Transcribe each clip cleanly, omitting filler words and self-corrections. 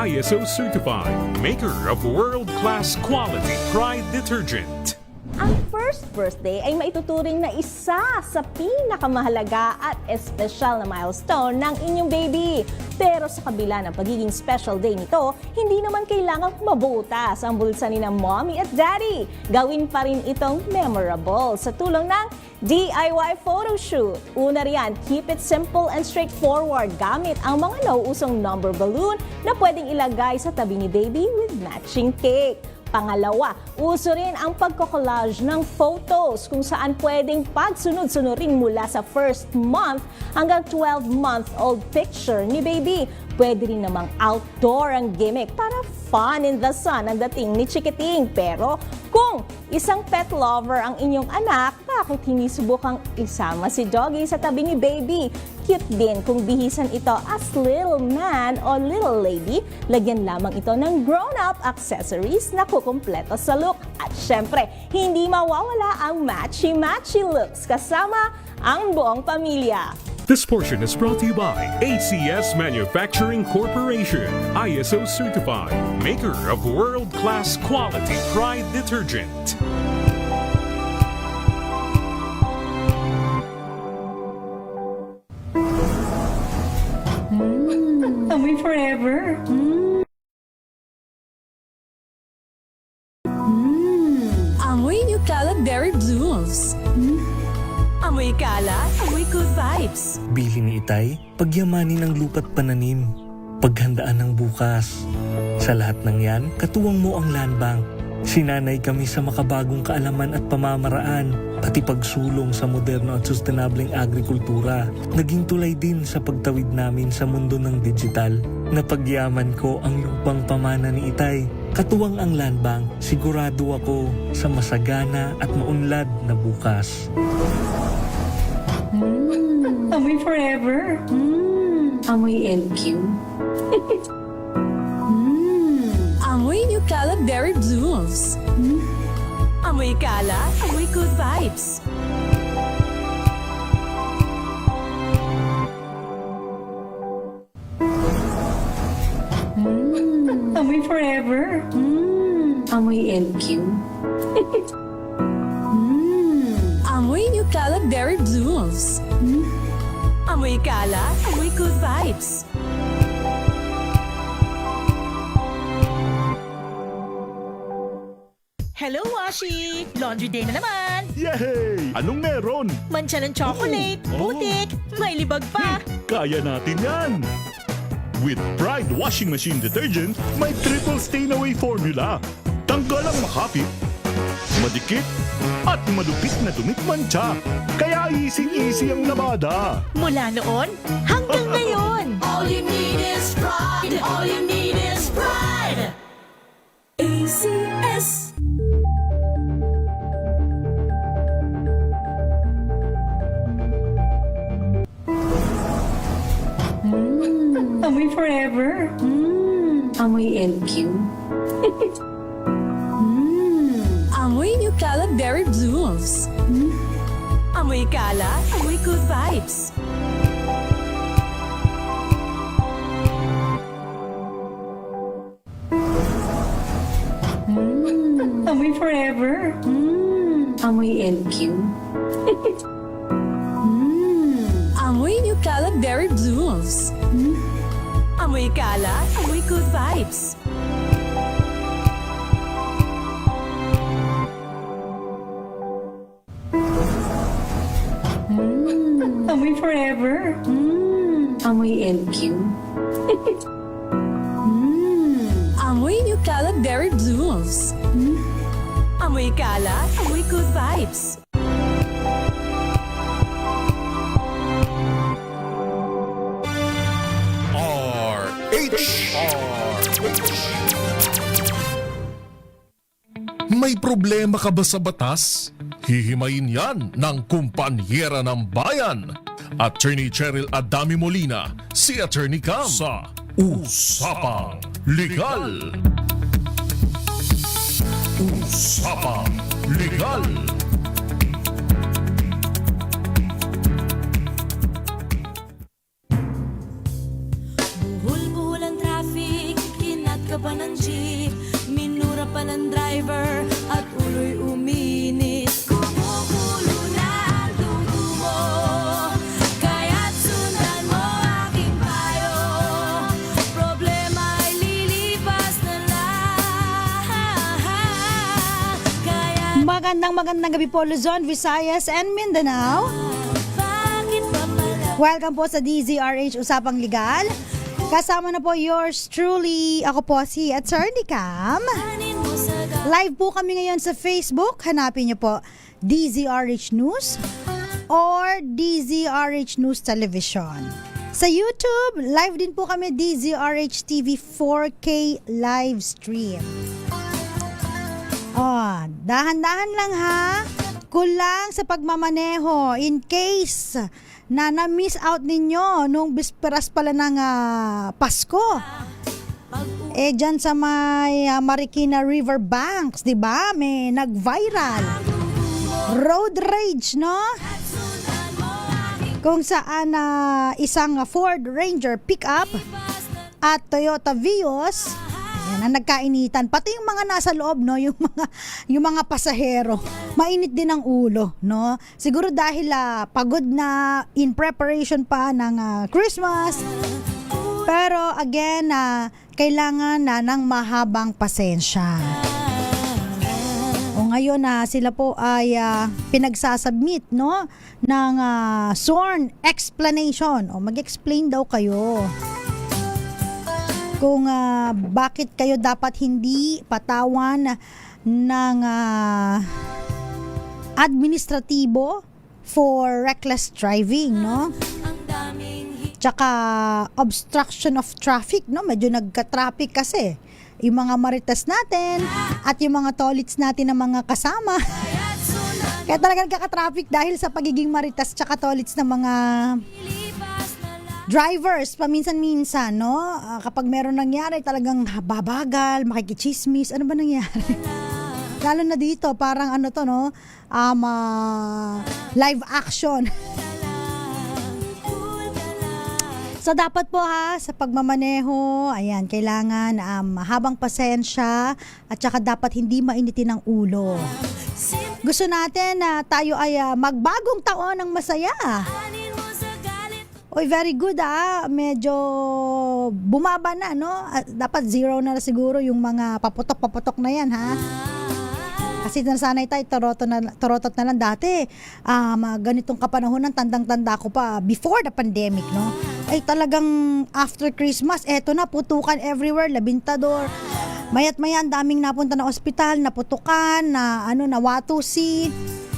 ISO certified, maker of world-class quality Pride detergent. Ang first birthday ay maituturing na isa sa pinakamahalaga at espesyal na milestone ng inyong baby. Pero sa kabila ng pagiging special day nito, hindi naman kailangang mabutas ang bulsa ni na mommy at daddy. Gawin pa rin itong memorable sa tulong ng DIY photoshoot. Una riyan, keep it simple and straightforward gamit ang mga nauusong number balloon na pwedeng ilagay sa tabi ni baby with matching cake. Pangalawa, uso rin ang pagko-collage ng photos kung saan pwedeng pagsunod-sunurin mula sa first month hanggang 12-month-old picture ni baby. Pwede rin namang outdoor ang gimmick para fun in the sun ang dating ni Chikiting. Pero kung isang pet lover ang inyong anak, bakit hindi subukang isama si Doggy sa tabi ni baby? Cute din kung bihisan ito as little man o little lady. Lagyan lamang ito ng grown-up accessories na kukumpleto sa look. At syempre, hindi mawawala ang matchy-matchy looks kasama ang buong pamilya. This portion is brought to you by ACS Manufacturing Corporation, ISO certified, maker of world-class quality Pride detergent. Amoy forever. Amoy New Calad Berry Blooms. Amoy kalat, amoy good vibes. Bili ni Itay, pagyamanin ang lupa't pananim, paghandaan ng bukas. Sa lahat ng yan, katuwang mo ang land bank. Sinanay kami sa makabagong kaalaman at pamamaraan, pati pagsulong sa moderno at sustainableng agrikultura. Naging tulay din sa pagtawid namin sa mundo ng digital. Napagyaman ko ang lupang pamana ni Itay. Katuwang ang land bank, sigurado ako sa masagana at maunlad na bukas. Amoy forever. Amoy LQ. Amoy New Calad Berry Blooms. Amoy kalat, amoy good vibes. Amoy forever. Amoy LQ. Amoy New Calad Berry Blooms. Amoy kalat, amoy good vibes. Hello, Washi! Laundry day na naman! Yay! Anong meron? Mancha ng chocolate, Oh. putik, may libag pa! Kaya natin yan! With Pride Washing Machine Detergent, may triple stain-away formula. Tanggal ang makapit, madikit, at malupit na dumit-mancha. Kaya easy-easy ang labada. Mula noon hanggang ngayon! All you need is pride. All you need is pride. ACS. Amoy forever. Amoy LQ. Amoy New Calad Berry Blooms. Amoy kalat, amoy good vibes. Amoy forever. Amoy LQ. Amoy New Calad Berry Blooms. Amoy kalat, amoy good vibes. Amoy forever. Amoy LQ. Amoy New Calad Berry Blooms. Amoy kalat, amoy good vibes. May problema ka ba sa batas? Hihimayin yan ng kumpanyera ng bayan. Attorney Cheryl Adami Molina, si Attorney Cam sa Usapang Legal. Usapang Legal. Buhol-buhol ang traffic, ka pa ng jeep, minura pa ng driver, at ulo'y uminit. Kumukulo na ang dugo mo, kaya't sundan mo aking payo. Problema ay lilipas na lang. Kaya Magandang gabi po Luzon, Visayas and Mindanao. bakit ba pala Welcome po sa DZRH Usapang Legal. Kasama na po yours truly. Ako po si Attorney Cam. mo sa Live po kami ngayon sa Facebook. Hanapin niyo po DZRH News or DZRH News Television. Sa YouTube, live din po kami DZRH TV 4K live stream. Oh, dahan-dahan lang ha. Kulang sa pagmamaneho in case na na-miss out ninyo nung bisperas pala ng Pasko. Dyan sa may Marikina River Banks, di ba? May nag-viral. Road rage, no? Kung saan isang Ford Ranger pickup at Toyota Vios yan ang nagkainitan, pati yung mga nasa loob, no, yung mga pasahero, mainit din ang ulo, no, siguro dahil pagod na in preparation pa ng Christmas, pero again kailangan na ng mahabang pasensya. O ngayon sila po ay pinagsasubmit, no, ng sworn explanation, o mag-explain daw kayo kung bakit kayo dapat hindi patawan ng administratibo for reckless driving, no? Tsaka obstruction of traffic, no? Medyo nagka-traffic kasi yung mga marites natin at yung mga tolits natin ng mga kasama. Kaya talaga nagkaka-traffic dahil sa pagiging marites tsaka tolits ng mga drivers, paminsan-minsan, no? Kapag meron nangyari, talagang babagal, makikichismis. Ano ba nangyari? Lalo na dito, parang ano to, no? Live action. So, dapat po sa pagmamaneho, ayan, kailangan mahabang pasensya at saka dapat hindi mainitin ang ulo. Gusto natin na tayo ay magbagong taon ng masaya. Oy, very good medyo bumaba na, no? Dapat zero na siguro yung mga paputok na yan, ha? Kasi nasanay tayo, torotot na lang dati. Ganitong kapanahonan, tandang-tanda ko pa before the pandemic, no? Ay talagang after Christmas, eto na, putukan everywhere, labintador. Mayat-maya, ang daming napunta na ospital, naputukan, nawatusi,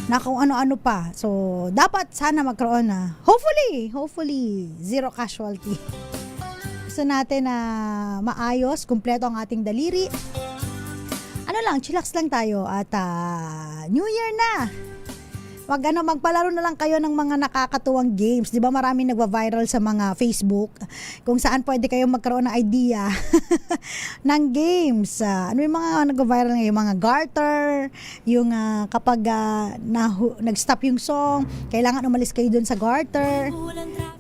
na kung ano-ano pa. So, dapat sana magkaroon hopefully, zero casualty. Gusto natin na maayos, kumpleto ang ating daliri. Chillax lang tayo at New Year na. Magpalaro na lang kayo ng mga nakakatuwang games. Di ba maraming nagwa-viral sa mga Facebook kung saan pwede kayong magkaroon ng idea ng games. Ano yung mga nagwa-viral ngayon? Yung mga garter, yung kapag nag-stop yung song, kailangan umalis kayo dun sa garter.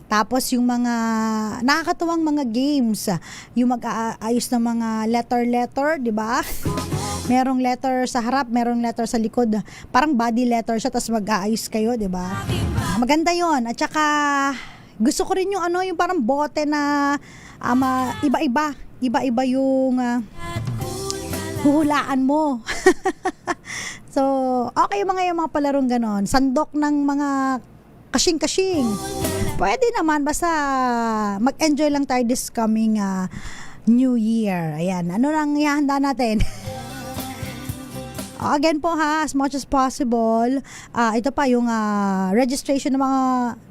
Tapos yung mga nakakatuwang mga games, yung mag-aayos ng mga letter, di ba? Merong letter sa harap, merong letter sa likod. Parang body letter siya, tapos mag-aayos kayo, di ba? Maganda yon. At saka, gusto ko rin yung yung parang bote na iba-iba yung huhulaan mo. So, okay yung mga palarong ganon. Sandok ng mga kasing-kasing. Pwede naman, basta mag-enjoy lang tayo this coming New Year. Ayan, ano lang ihahanda natin? Again po as much as possible, ito pa yung registration ng mga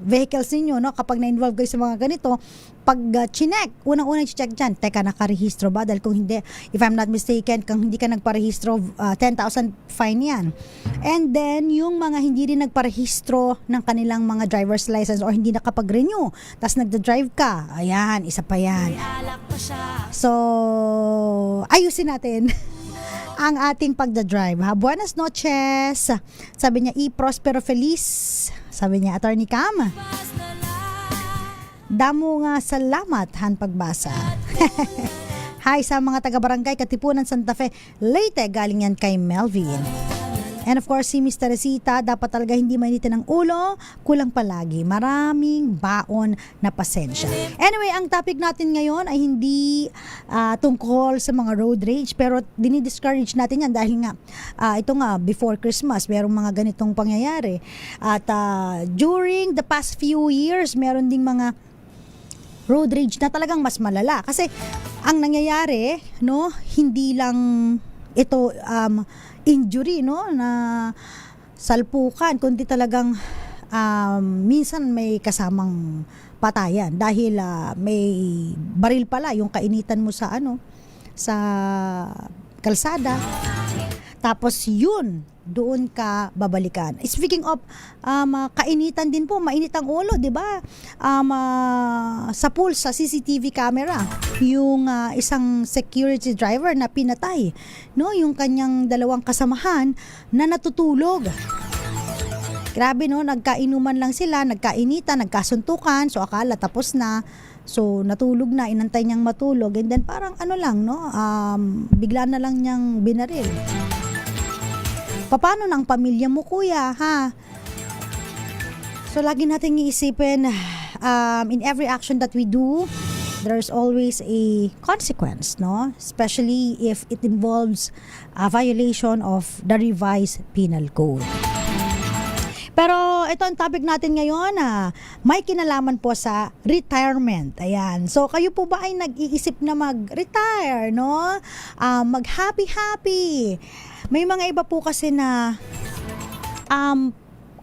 vehicles ninyo, no? Kapag na-involve kayo sa mga ganito, pag chinek, unang-unang check dyan, teka, nakarehistro ba? Dahil kung hindi, if I'm not mistaken, kung hindi ka nagparehistro, 10,000 fine yan. And then, yung mga hindi rin nagparehistro ng kanilang mga driver's license or hindi nakapag-renew, tas nagda-drive ka, ayan, isa pa yan. So, ayusin natin ang ating pagdadrive. Buenas noches. Sabi niya, Prospero Feliz. Sabi niya, Attorney Cam. Damo nga salamat han pagbasa. Hi sa mga taga-barangay Katipunan, Santa Fe, Leyte. Galing yan kay Melvin. And of course, si Miss Teresita, dapat talaga hindi mainitin ang ulo, kulang palagi. Maraming baon na pasensya. Anyway, ang topic natin ngayon ay hindi tungkol sa mga road rage, pero dinidiscourage natin yan dahil nga, ito nga, before Christmas, merong mga ganitong pangyayari. At during the past few years, meron ding mga road rage na talagang mas malala. Kasi ang nangyayari, no, hindi lang ito injury, no, na salpukan, kundi talagang minsan may kasamang patayan dahil may baril pala yung kainitan mo sa sa kalsada, tapos yun doon ka babalikan. Speaking of kainitan din po, mainit ang ulo, 'di ba? Sa pool sa CCTV camera, yung isang security driver na pinatay, no, yung kanyang dalawang kasamahan na natutulog. Grabe, no, nagkainuman lang sila, nagkainitan, nagkasuntukan, so akala tapos na. So natulog na, inantay niyang matulog, and then parang lang, no, bigla na lang niyang binaril. Paano ng pamilya mo, kuya, ha? So lagi nating iisipin, in every action that we do, there's always a consequence, no? Especially if it involves a violation of the revised penal code. Pero ito ang topic natin ngayon, may kinalaman po sa retirement. Ayan. So kayo po ba ay nag-iisip na mag-retire, no? Mag-happy-happy. May mga iba po kasi na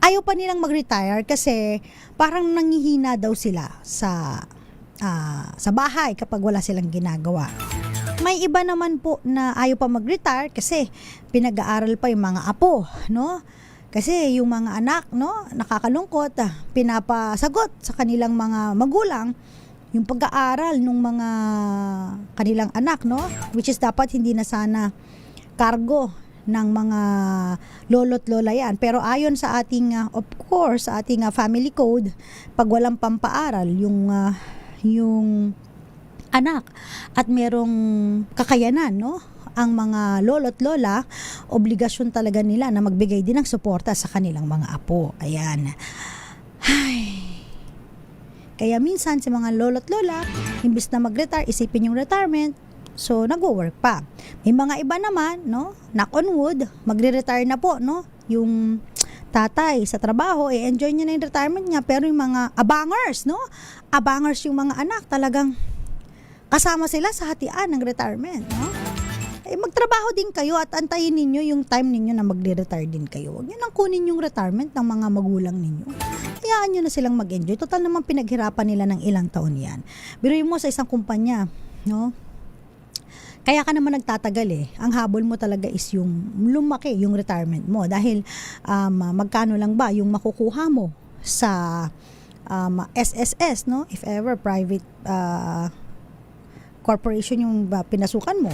ayaw pa nilang mag-retire kasi parang nangihina daw sila sa bahay kapag wala silang ginagawa. May iba naman po na ayaw pa mag-retire kasi pinag-aaral pa yung mga apo, no? Kasi yung mga anak, no, nakakalungkot, pinapasagot sa kanilang mga magulang yung pag-aaral ng mga kanilang anak, no? Which is dapat hindi na sana kargo ng mga lolo't lola yan. Pero ayon sa ating, of course, sa ating family code, pag walang pampaaral yung anak at merong kakayanan, no, ang mga lolo't lola, obligasyon talaga nila na magbigay din ng suporta sa kanilang mga apo. Ayan. Ay. Kaya minsan sa mga lolo't lola, imbis na mag-retire, isipin yung retirement, so nagwo-work pa. May mga iba naman, no, knock on wood, magre-retire na po, no, yung tatay sa trabaho, enjoy niya na yung retirement niya, pero yung mga abangers, no, abangers yung mga anak, talagang kasama sila sa hatian ng retirement, no. Magtrabaho din kayo at antayin ninyo yung time ninyo na magre-retire din kayo. Huwag nyo nang kunin yung retirement ng mga magulang ninyo. Hayaan nyo na silang mag-enjoy. Total naman pinaghirapan nila ng ilang taon yan. Biruin mo sa isang kumpanya, no? Kaya ka naman nagtatagal Ang habol mo talaga is yung lumaki yung retirement mo. Dahil magkano lang ba yung makukuha mo sa SSS, no? If ever private corporation yung pinasukan mo.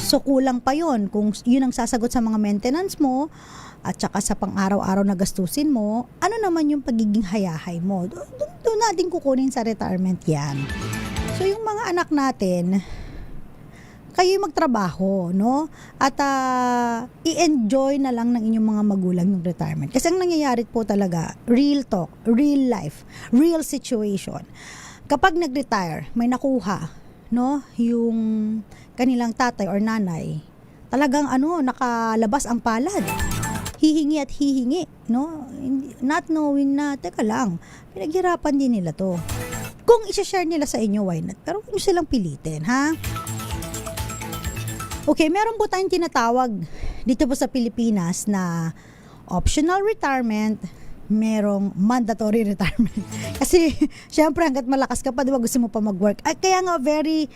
So kulang pa yon kung yun ang sasagot sa mga maintenance mo at saka sa pang-araw-araw na gastusin mo, ano naman yung pagiging hayahay mo? Doon natin kukunin sa retirement yan. So yung mga anak natin, kayo magtrabaho, no? At i-enjoy na lang ng inyong mga magulang yung retirement. Kasi ang nangyayari po talaga, real talk, real life, real situation. Kapag nag-retire, may nakuha, no, yung kanilang tatay or nanay, talagang nakalabas ang palad. Hihingi at hihingi, no? Not knowing na, teka lang, pinaghirapan din nila to. Kung i-share nila sa inyo, why not? Pero huwag nyo silang pilitin, ha? Okay, meron po tayong tinatawag dito po sa Pilipinas na optional retirement, merong mandatory retirement. Kasi, syempre, hanggat malakas ka pa, di ba, gusto mo pa mag-work. Ay, kaya nga, very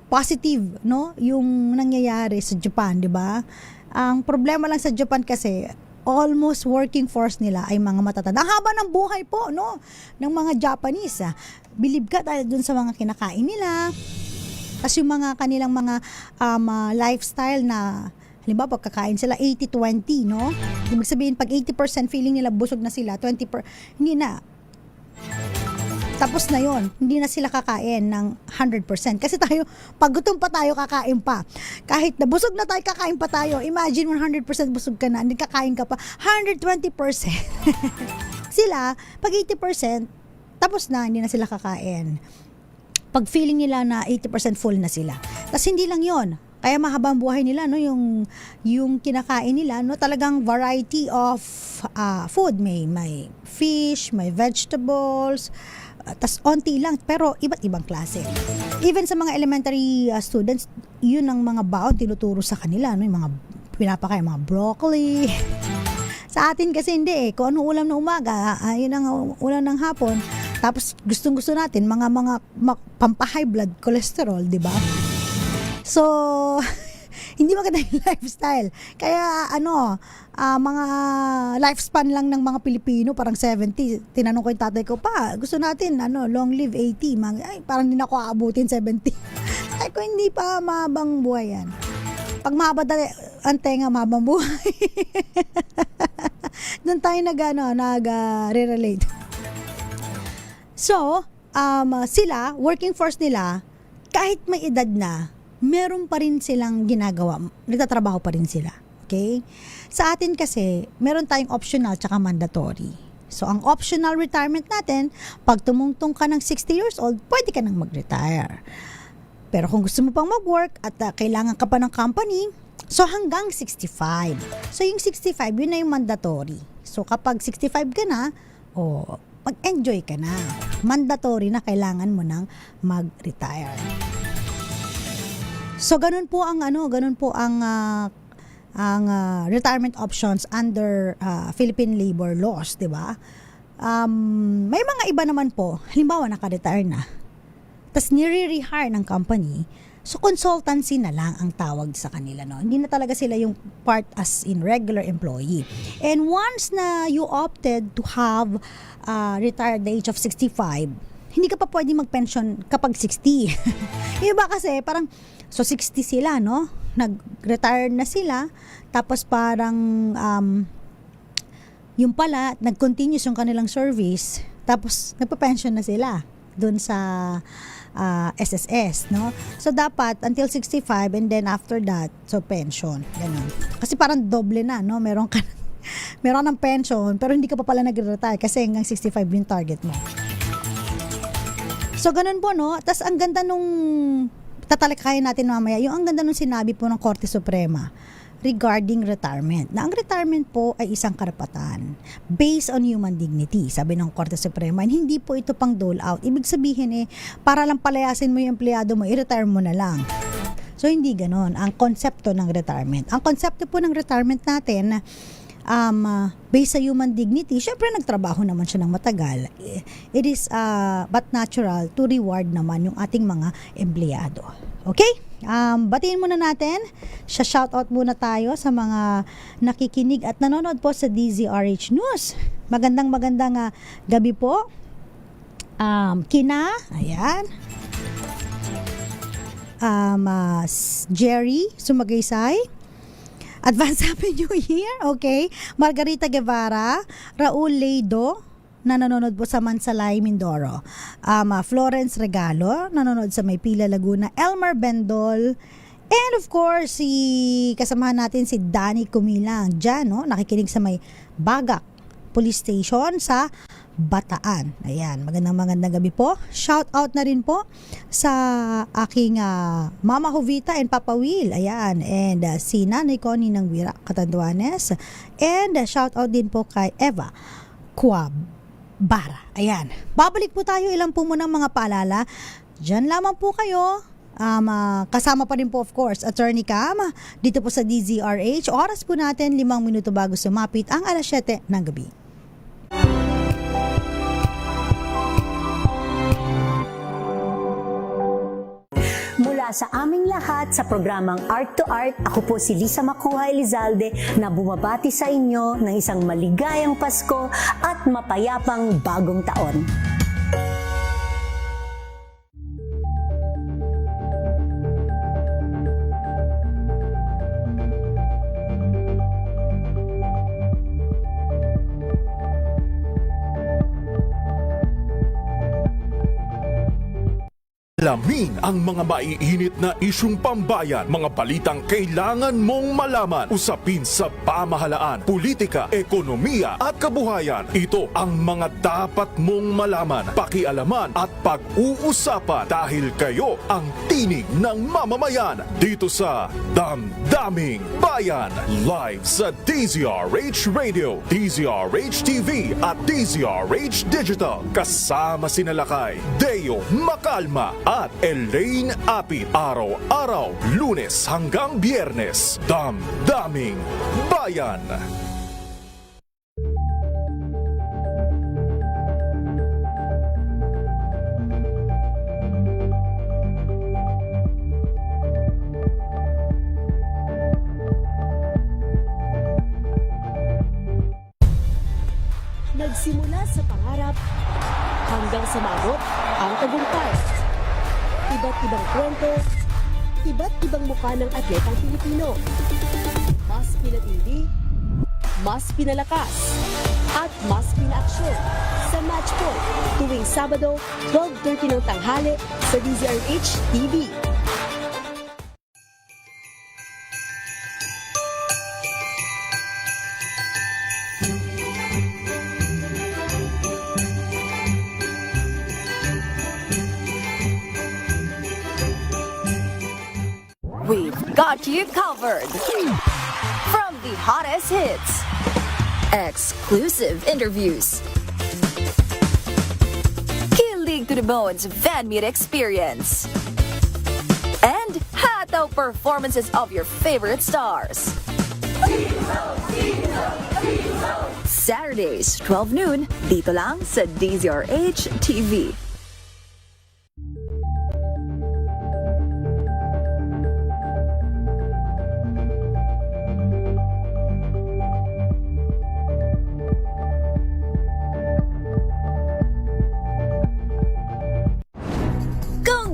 positive, no? Yung nangyayari sa Japan, di ba? Ang problema lang sa Japan kasi, almost working force nila ay mga matatanda. Ang haba ng buhay po, no? Ng mga Japanese. Believe ka dahil dun sa mga kinakain nila. Kasi yung mga kanilang mga lifestyle na, halimbawa, pagkakain sila 80-20, no? Ibig sabihin, pag 80% feeling nila busog na sila, 20%, hindi na. tapos na yon, hindi na sila kakain ng 100%. Kasi tayo, pag gutom pa tayo, kakain pa. Kahit nabusog na tayo, kakain pa tayo. Imagine 100% busog ka na, hindi kakain ka pa. 120%. Sila, pag 80%, tapos na, hindi na sila kakain. Pag feeling nila na 80% full na sila. Tapos hindi lang yon, kaya mahabang buhay nila, no, yung kinakain nila, no, talagang variety of food. May fish, may vegetables, tas onti lang, pero iba't ibang klase. Even sa mga elementary students, yun ang mga baon tinuturo sa kanila, no, yung mga pinapakain, mga broccoli. Sa atin kasi hindi kung ano ulam na umaga, yun ang ulam ng hapon. Tapos gustong-gusto natin mga pampa-high blood cholesterol, di ba? So, hindi maganda yung lifestyle. Kaya mga lifespan lang ng mga Pilipino parang 70. Tinanong ko yung tatay ko, pa, gusto natin long live 80. Ay, parang hindi na ako aabutin 70. Ay ko, hindi pa mahabang buhay yan. Pag mahaba ang tenga, mahabang buhay. Doon tayo nag-relate. So, sila, working force nila, kahit may edad na, meron pa rin silang ginagawa. Nagtatrabaho pa rin sila. Okay? Sa atin kasi, meron tayong optional tsaka mandatory. So, ang optional retirement natin, pag tumungtong ka ng 60 years old, pwede ka nang mag-retire. Pero kung gusto mo pang mag-work at kailangan ka pa ng company, so hanggang 65. So, yung 65, yun na yung mandatory. So, kapag 65 ka na, mag-enjoy ka na. Mandatory na kailangan mo nang mag-retire. So ganun po ang retirement options under Philippine labor laws, 'di ba? May mga iba naman po, halimbawa naka-retire na. Tas nire-rehire ng company. So consultancy na lang ang tawag sa kanila, no. Hindi na talaga sila yung part as in regular employee. And once na you opted to have retired at the age of 65, hindi ka pa pwede mag-pension kapag 60. Iba kasi parang so 60 sila, no? Nag-retire na sila, tapos parang yung pala nag-continuous yung kanilang service, tapos nagpa-pension na sila doon sa SSS, no? So dapat until 65 and then after that so pension, ganun. Kasi parang doble na, no? Meron ng pension pero hindi ka pa pala nag-retire kasi hanggang 65 yung target mo. So ganun po, no? Tas ang ganda nung tatalakayin natin mamaya, yung ang ganda nung sinabi po ng Korte Suprema regarding retirement. Na ang retirement po ay isang karapatan based on human dignity, sabi ng Korte Suprema. And hindi po ito pang dole out. Ibig sabihin para lang palayasin mo yung empleyado mo, i-retire mo na lang. So hindi ganon ang konsepto ng retirement. Ang konsepto po ng retirement natin, based sa human dignity, syempre nagtrabaho naman siya ng matagal. It is but natural to reward naman yung ating mga empleyado. Okay? Batiin muna natin. Shoutout muna tayo sa mga nakikinig at nanonood po sa DZRH News. Magandang gabi po. Kina, ayan. Jerry Sumagaysay, Advance Happy New Year, okay. Margarita Guevara, Raul Leido, na nanonood po sa Mansalay, Mindoro. Florence Regalo, nanonood sa Maypila, Laguna. Elmer Bendol, and of course, kasamahan natin si Danny Kumilang dyan, no? Nakikinig sa may Bagak Police Station sa Bataan. Ayan, magandang gabi po. Shout out na rin po sa aking Mama Jovita and Papa Will. Ayan, and si Nanay Connie ng Wira Catanduanes. And shout out din po kay Eva Kuabara. Ayan, babalik po tayo, ilang po muna mga paalala. Diyan lamang po kayo. Kasama pa rin po of course Attorney Cam dito po sa DZRH. Oras po natin 5 minuto bago sumapit ang alas 7 ng gabi. Mula sa aming lahat sa programang Art to Art, ako po si Lisa Makuha Elizalde na bumabati sa inyo ng isang maligayang Pasko at mapayapang bagong taon. Alamin ang mga maiinit na isyung pambayan, mga balitang kailangan mong malaman, usapin sa pamahalaan, politika, ekonomiya at kabuhayan. Ito ang mga dapat mong malaman, pakialaman at pag-uusapan dahil kayo ang tinig ng mamamayan dito sa Damdaming Bayan. Live sa DZRH Radio, DZRH TV at DZRH Digital. Kasama sina Lakay, Deo Macalma at Elaine Apit. Araw-araw, Lunes hanggang Biyernes. Damdaming Bayan. Nagsimula sa pangarap hanggang sa maabot ang tagumpay. Iba't ibang kwento, iba't ibang mukha ng atletang Pilipino. Mas pinatindi, mas pinalakas, at mas pinaaksyon sa Match Point tuwing Sabado, 12:30 ng tanghali sa DZRH TV. We've got you covered. From the hottest hits, exclusive interviews, kilig to the bones fan meet experience, and hataw performances of your favorite stars. Saturdays, 12 noon, dito lang sa DZRH TV.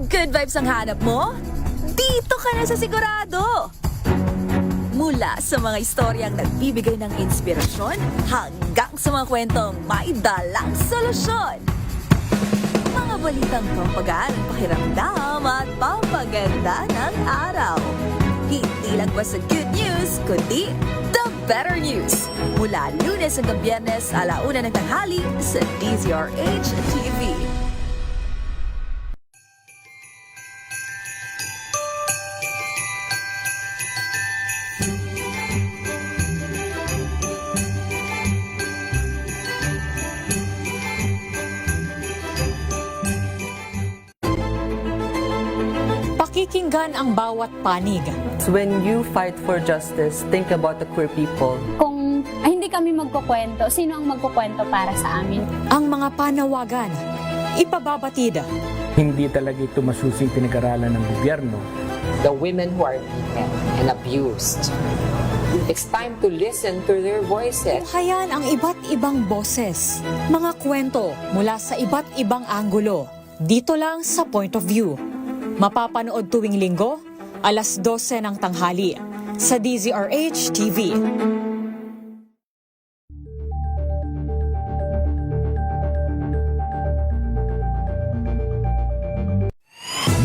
Good vibes ang hanap mo? Dito ka na sa sigurado! Mula sa mga istoryang nagbibigay ng inspirasyon hanggang sa mga kwentong may dalang solusyon. Mga balitang pampagaan ang pakiramdam at pampaganda ng araw. Hindi lang ba sa good news, kundi the better news. Mula Lunes hanggang Biyernes, 1:00 ng tanghali sa DZRH TV. Pakikinggan ang bawat panig. When you fight for justice, think about the queer people. Kung hindi kami magkukwento, sino ang magkukwento para sa amin? Ang mga panawagan, ipababatid. Hindi talaga ito masusing pinag-aralan ng gobyerno. The women who are beaten and abused. It's time to listen to their voices. Tunghayan ang iba't ibang boses. Mga kwento mula sa iba't ibang anggulo. Dito lang sa Point of View. Mapapanood tuwing Linggo, 12:00 ng tanghali sa DZRH TV.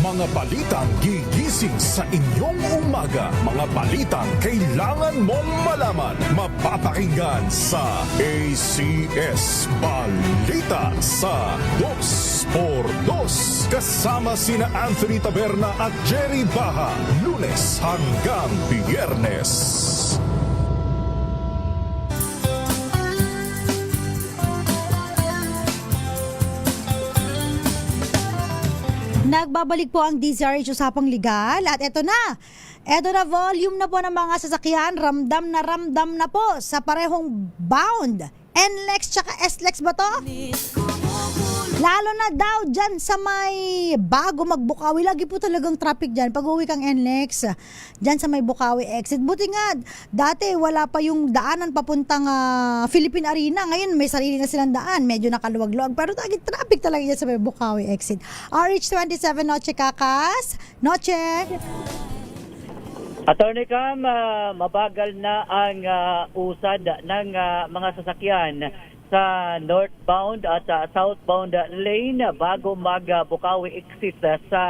Mga balitang gigising sa inyong umaga. Mga balitang kailangan mong malaman. Mapapakinggan sa ACS Balita sa 2x2. Kasama sina Anthony Taberna at Jerry Baha. Lunes hanggang Biyernes. Nagbabalik po ang DZRH Usapang Legal at eto na, volume na po ng mga sasakyan, ramdam na po sa parehong bound. NLEX tsaka SLEX ba to? Lalo na daw dyan sa may bago magbukawi, lagi po talagang traffic dyan. Pag uwi kang NLEX, dyan sa may Bukawi exit. Buti nga, dati wala pa yung daanan papuntang Philippine Arena. Ngayon may sarili na silang daan. Medyo nakaluwag-luwag. Pero traffic talaga dyan sa may Bukawi exit. RH27, Noche Kakas. Noche! Attorney Cam, mabagal na ang usad ng mga sasakyan sa northbound at southbound lane bago mag-Bukawi exit sa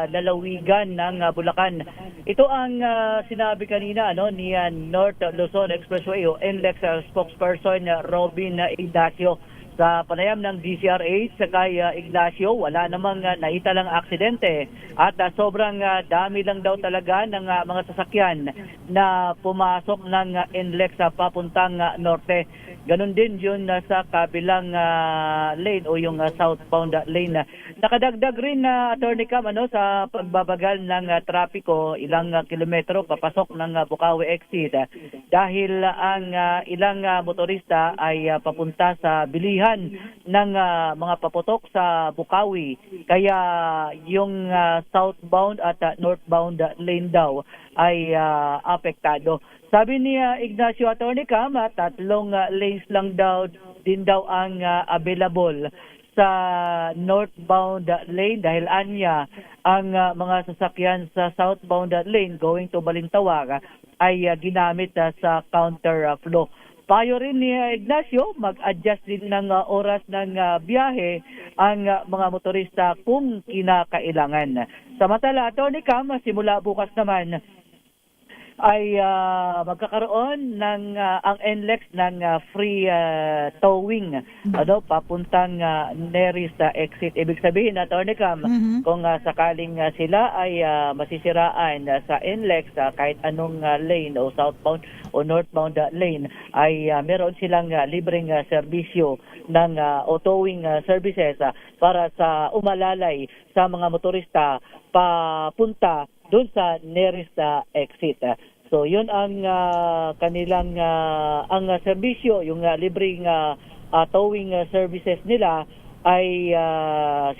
lalawigan ng Bulacan. Ito ang sinabi kanina ni North Luzon Expressway o NLEX spokesperson Robin Ignacio. Sa panayam ng DCRH kay Ignacio, wala namang naitalang aksidente at sobrang dami lang daw talaga ng mga sasakyan na pumasok ng NLEX papuntang norte. Ganon din yun sa kabilang lane o yung southbound lane. Nakadagdag rin Attorney Cam sa pagbabagal ng trapiko, ilang kilometro papasok ng Bukawi exit dahil ang ilang motorista ay papunta sa bilihan ng mga paputok sa Bukawi. Kaya yung southbound at northbound lane daw ay apektado. Sabi ni Ignacio Attorney Cam, 3 lanes lang din daw ang available sa northbound lane dahil anya ang mga sasakyan sa southbound lane going to Balintawak ay ginamit sa counter flow. Payo rin ni Ignacio, mag-adjust din ng oras ng biyahe ang mga motorista kung kinakailangan. Samantala, Attorney Cam, simula bukas naman ay magkakaroon ng ang NLEX ng free towing papuntang Neris exit. Ibig sabihin, Attorney Cam, kung sakaling sila ay masisiraan sa NLEX kahit anong lane o southbound o northbound lane, ay meron silang libreng serbisyo ng towing services para sa umalalay sa mga motorista papunta doon sa nearest exit. So yun ang kanilang ang serbisyo, yung libreng towing services nila ay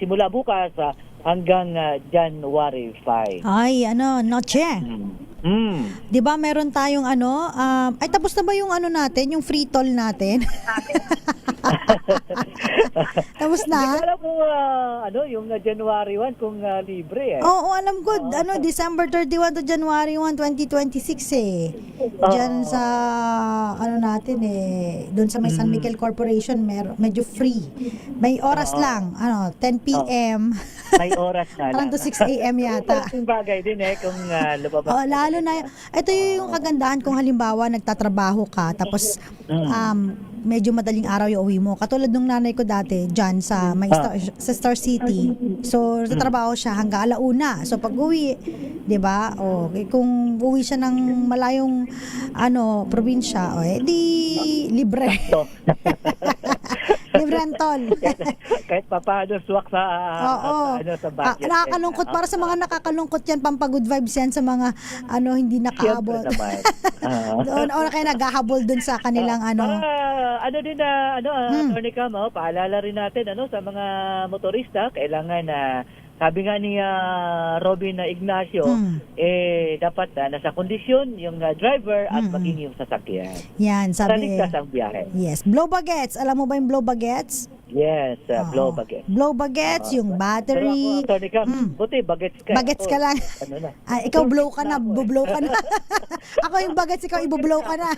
simula bukas hanggang January 5. Ay, noche. 'Di ba meron tayong ay tapos na ba yung natin, yung free toll natin? Tapos na? Hindi ko alam kung yung January 1 kung libre Oo, alam ko. December 31 to January 1, 2026 Diyan sa natin doon sa may San Miguel Corporation, medyo free. May oras lang, 10 PM. May oras na lang. Parang to 6 AM yata. Yung bagay din kung lumabas. Lalo na, ito yung kagandahan kung halimbawa nagtatrabaho ka, tapos medyo madaling araw yung uwi mo. Katulad nung nanay ko dati, dyan sa Star City. So, tatrabaho siya hanggang 1:00. So, pag uwi, di ba? Kung uwi siya ng malayong probinsya, di libre. Libre ang toll. Kahit papaano swak sa budget. Nakakalungkot. Para sa mga nakakalungkot yan, pampagood vibes yan sa mga hindi nakaabot. Doon, kaya naghahabol doon sa kanilang Attorney Cam, paalala rin natin sa mga motorista, kailangan sabi nga ni Robin Ignacio, dapat nasa kondisyon yung driver at maging yung sasakyan. Yan, sabi. Para ligtas ang biyahe. Yes. Blow bagets. Alam mo ba yung blow bagets? Yes, blow bagets. Blow bagets, yung battery. Pero Attorney Cam, buti bagets ka. Bagets ka lang. Ikaw blow ka na, bublow ka na. Ako yung bagets, ikaw ibublow ka na.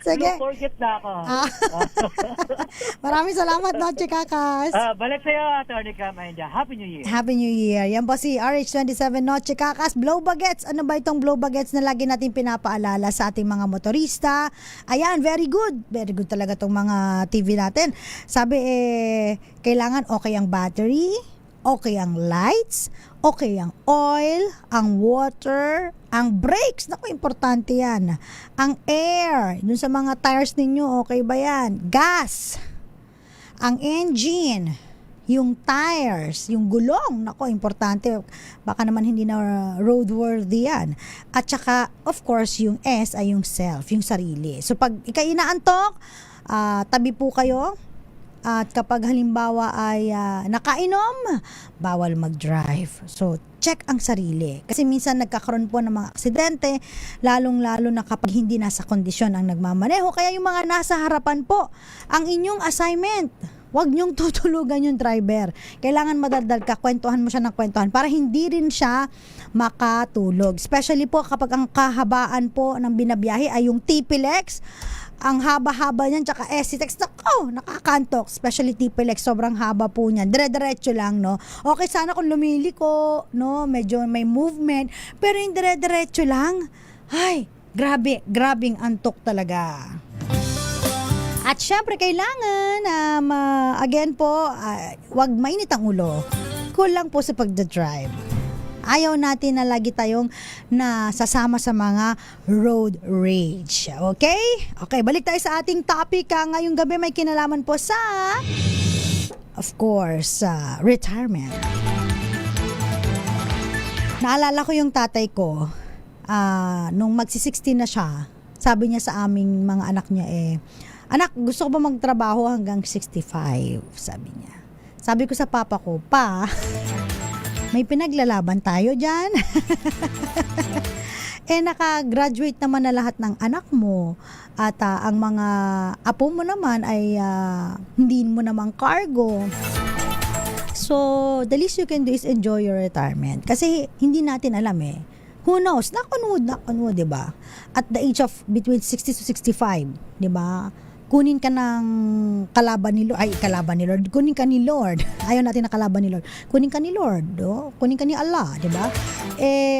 Sige. Forget na ako. Maraming salamat, Noche Kakas. Balik sa'yo, Attorney Cam, and Happy New Year. Happy New Year. Yan po si RH27 Noche Kakas. Blow bagets. Ano ba itong blow bagets na lagi natin pinapaalala sa ating mga motorista? Ayan, very good. Very good talaga itong mga TV natin. Sabi, kailangan okay ang battery, okay ang lights, okay ang oil, ang water, ang brakes. Naku, importante yan. Ang air, dun sa mga tires ninyo, okay ba yan? Gas, ang engine, yung tires, yung gulong. Naku, importante. Baka naman hindi na roadworthy yan. At saka, of course, yung S ay yung self, yung sarili. So, pag ikay inaantok, tabi po kayo. At kapag halimbawa ay nakainom, bawal mag-drive. So, check ang sarili. Kasi minsan nagkakaroon po ng mga aksidente, lalong-lalo na kapag hindi nasa kondisyon ang nagmamaneho. Kaya yung mga nasa harapan po, ang inyong assignment, huwag niyong tutulugan yung driver. Kailangan madaldal ka, kwentuhan mo siya ng kwentuhan para hindi rin siya makatulog. Especially po kapag ang kahabaan po ng binabiyahe ay yung TPLEX, ang haba-haba niyan, tsaka SCTEX, nakakantok, especially TPLX, sobrang haba po niyan, dire-diretso lang, no? Okay, sana kung lumiliko, no, medyo may movement, pero yung dire-diretso lang, ay, grabing antok talaga. At syempre, kailangan, again po, wag mainit ang ulo, cool lang po sa pagdadrive. Ayaw natin na lagi tayong nasasama sa mga road rage. Okay? Okay, balik tayo sa ating topic. Ngayong gabi may kinalaman po sa, of course, retirement. Naalala ko yung tatay ko, nung magsi-16 na siya, sabi niya sa aming mga anak niya anak, gusto ko ba magtrabaho hanggang 65? Sabi niya. Sabi ko sa papa ko, pa, may pinaglalaban tayo dyan. Naka-graduate naman na lahat ng anak mo. At ang mga apo mo naman ay hindi mo naman cargo. So, the least you can do is enjoy your retirement. Kasi hindi natin alam Who knows? Knock on wood, diba? At the age of between 60 to 65, diba? Kunin ka ng kalaban ni Lord. Kunin ka ni Lord. Ayaw natin na kalaban ni Lord. Kunin ka ni Lord. Kunin ka ni Allah. Diba?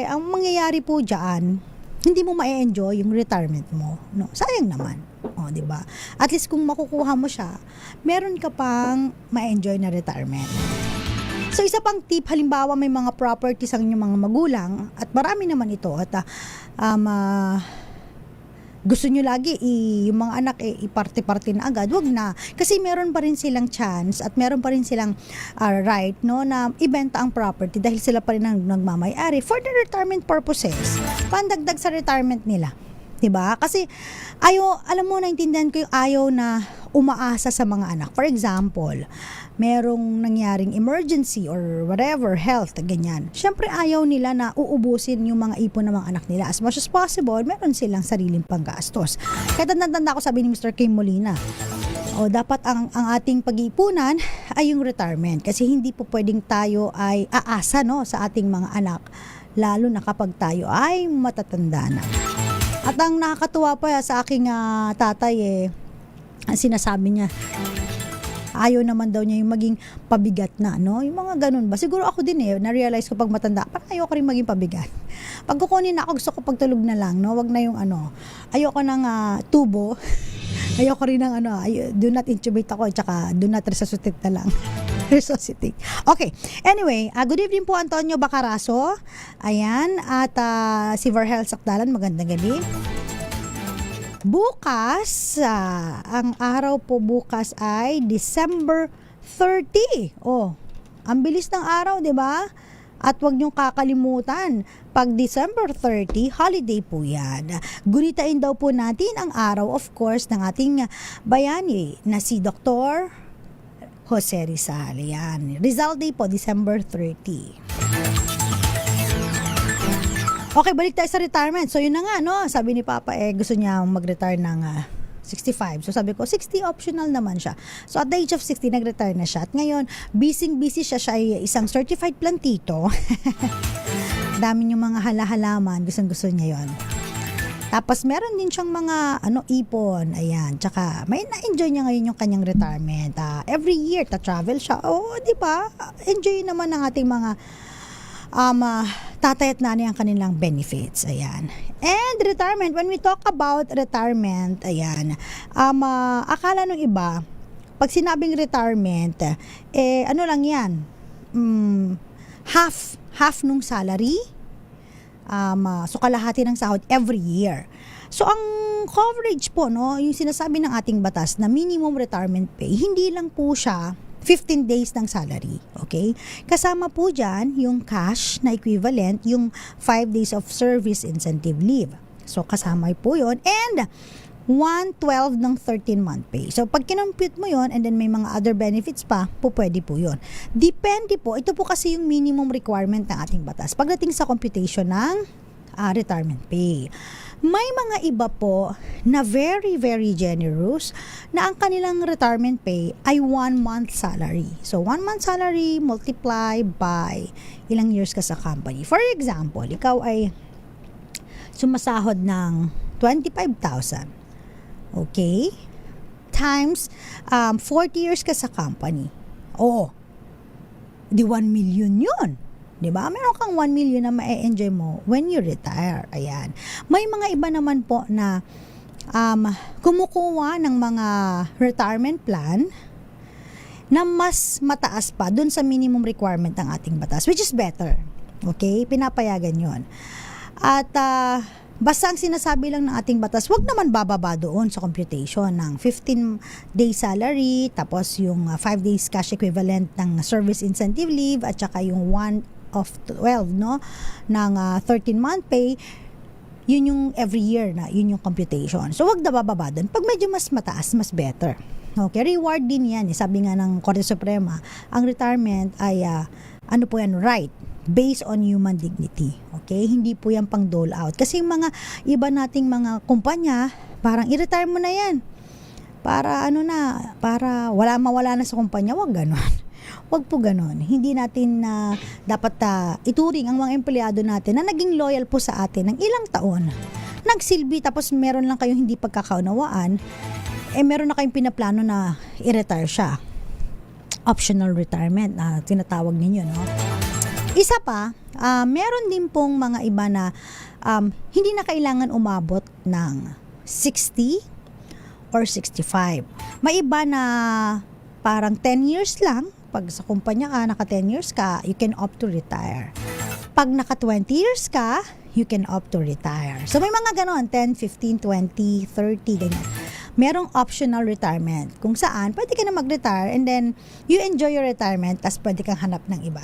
Ang mangyayari po dyan, hindi mo ma-enjoy yung retirement mo. No? Sayang naman. Diba? At least kung makukuha mo siya, meron ka pang ma-enjoy na retirement. So, isa pang tip, halimbawa may mga properties ang inyong mga magulang, at marami naman ito, at gusto nyo lagi yung mga anak iparte-parte na agad, wag na. Kasi meron pa rin silang chance at meron pa rin silang right, no, na ibenta ang property dahil sila pa rin ang nagmamay-ari for the retirement purposes. Pandagdag sa retirement nila. Diba? Kasi alam mo, naintindihan ko yung ayaw na umaasa sa mga anak. For example, merong nangyaring emergency or whatever, health, ganyan. Siyempre, ayaw nila na uubusin yung mga ipon ng mga anak nila. As much as possible, meron silang sariling panggastos. Kaya tanda ko, sabi ni Mr. Kim Molina, dapat ang ating pag-iipunan ay yung retirement. Kasi hindi po pwedeng tayo ay aasa, no, sa ating mga anak. Lalo na kapag tayo ay matatanda na. At ang nakakatuwa pa sa aking tatay, sinasabi niya, ayaw naman daw niya yung maging pabigat na, no? Yung mga ganun ba? Siguro ako din na-realize ko pag matanda, parang ayoko rin maging pabigat. Pag kukunin na ako, gusto ko pagtulog na lang, no? Wag na yung ayoko ng tubo. Ayoko rin ng do not intubate ako, tsaka do not resuscitate na lang. Resuscitate. Okay. Anyway, good evening po Antonio Bacaraso. Ayan. At si Verhel Sakdalan, magandang gabi. Bukas, ang araw po bukas ay December 30. Ang bilis ng araw, di ba? At huwag niyong kakalimutan, pag December 30, holiday po yan. Gunitain daw po natin ang araw, of course, ng ating bayani na si Dr. Jose Rizal. Yan. Rizal Day po, December 30. Okay, balik tayo sa retirement. So, yun na nga, no? Sabi ni Papa, gusto niya mag-retire ng 65. So, sabi ko, 60 optional naman siya. So, at the age of 60, nag-retire na siya. At ngayon, busy siya. Siya ay isang certified plantito. Dami niyong mga halaman. Gusto niya yon. Tapos, meron din siyang mga ipon. Ayan. Tsaka, may na-enjoy niya ngayon yung kanyang retirement. Every year, ta-travel siya. Di ba? Enjoy naman ng ating mga tatay at nanay ang kanilang benefits. Ayan. And retirement, when we talk about retirement, ayan, akala nung iba, pag sinabing retirement, ano lang yan, half nung salary, so kalahati ng sahod every year. So ang coverage po, no, yung sinasabi ng ating batas na minimum retirement pay, hindi lang po siya 15 days ng salary, okay? Kasama po dyan yung cash na equivalent, yung 5 days of service incentive leave. So, kasama po yun. And 1/12 ng 13-month pay. So, pag kinompute mo yon and then may mga other benefits pa, pwede po yun. Depende po. Ito po kasi yung minimum requirement ng ating batas pagdating sa computation ng retirement pay. May mga iba po na very, very generous na ang kanilang retirement pay ay 1 month salary. So, 1 month salary multiply by ilang years ka sa company. For example, ikaw ay sumasahod ng 25,000. Okay? Times 40 years ka sa company. Oo. Di 1 million yun. Diba? Meron kang 1 million na ma-enjoy mo when you retire. Ayan. May mga iba naman po na kumukuha ng mga retirement plan na mas mataas pa dun sa minimum requirement ng ating batas, which is better. Okay? Pinapayagan yon. At basta ang sinasabi lang ng ating batas, wag naman bababa doon sa computation ng 15-day salary, tapos yung 5 days cash equivalent ng service incentive leave, at saka yung 1 of 12, no, ng 13-month pay. Yun yung every year na, yun yung computation. So, wag na bababa doon. Pag medyo mas mataas, mas better. Okay, reward din yan. Sabi nga ng Korte Suprema, ang retirement ay, ano po yan, right, based on human dignity. Okay, hindi po yan pang dole out. Kasi yung mga iba nating mga kumpanya, parang i-retire mo na yan. Para para mawala na sa kumpanya, wag ganon. Wag po ganon. Hindi natin dapat ituring ang mga empleyado natin na naging loyal po sa atin ng ilang taon. Nagsilbi tapos meron lang kayong hindi pagkakaunawaan, meron na kayong pinaplano na i-retire siya. Optional retirement na tinatawag ninyo, no? Isa pa, meron din pong mga iba na hindi na kailangan umabot ng 60 or 65. May iba na parang 10 years lang. Pag sa kumpanya ka, naka 10 years ka, you can opt to retire. Pag naka 20 years ka, you can opt to retire. So may mga ganon, 10, 15, 20, 30, ganyan. Merong optional retirement kung saan pwede ka na mag-retire and then you enjoy your retirement tas pwede kang hanap ng iba.